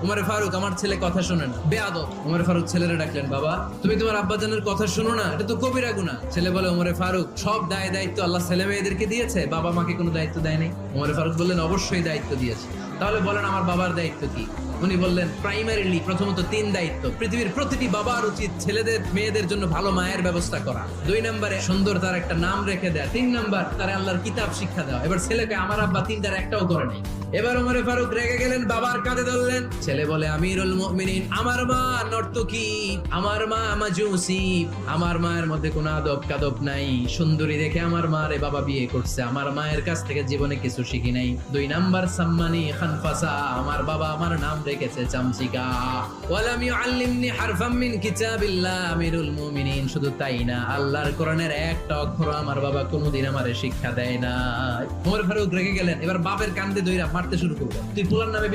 উমরে ফারুক, আমার ছেলে কথা শোনে না, বেয়াদব। উমরে ফারুক ছেলেরে ডাকলেন, বাবা তুমি তোমার আব্বাজানের কথা শোনো না, এটা তো কবিরা গুনাহ। ছেলে বলে, উমরে ফারুক সব দায়িত্ব আল্লাহ ছেলে মেয়েদেরকে দিয়েছে, বাবা মাকে কোনো দায়িত্ব দেয় নাই। উমরে ফারুক বললেন, অবশ্যই দায়িত্ব দিয়েছে। তাহলে বলেন আমার বাবার দায়িত্ব কি? উনি বললেন, প্রাইমারিলি প্রথমত 3 দায়িত্ব। পৃথিবীর প্রতিটি বাবার উচিত ছেলেদের মেয়েদের জন্য ভালো মায়ের ব্যবস্থা করা। 2 নম্বরে সুন্দর তার একটা নাম রেখে দেয়া। 3 নাম্বার তার আল্লাহর কিতাব শিক্ষা দেওয়া। এবার ছেলেকে আমার আব্বা 3টার একটাও করে নাই। এবার ওমরে ফারুক রেগে গেলেন, বাবার কাঁধে ধরলেন। ছেলে বলে, আমিরুল মুমিনিন, আমার মা নর্তকী, আমার মা মাজুসি, আমার মায়ের মধ্যে কোনো আদব কাদব নাই, সুন্দরী দেখে আমার মা রে বাবা বিয়ে করছে, আমার মায়ের কাছ থেকে জীবনে কিছু শিখি নাই। 2 নাম্বার সাম্মানি খানফাসা, আমার বাবা আমার নাম রেখেছে চামচিকা। ওয়ালাম ইউআল্লিমনি হারফাম মিন কিতাবিল্লাহ, আমিরুল মুমিনিন শুধু তাই না, আল্লাহর কোরআনের একটা অক্ষর আমার বাবা কোনোদিন আমারে শিক্ষা দেয় না। ওমর ফারুক রেগে গেলেন, এবার বাপের কান্দে ধইরা মারতে শুরু করলেন। তুই পুলার নামে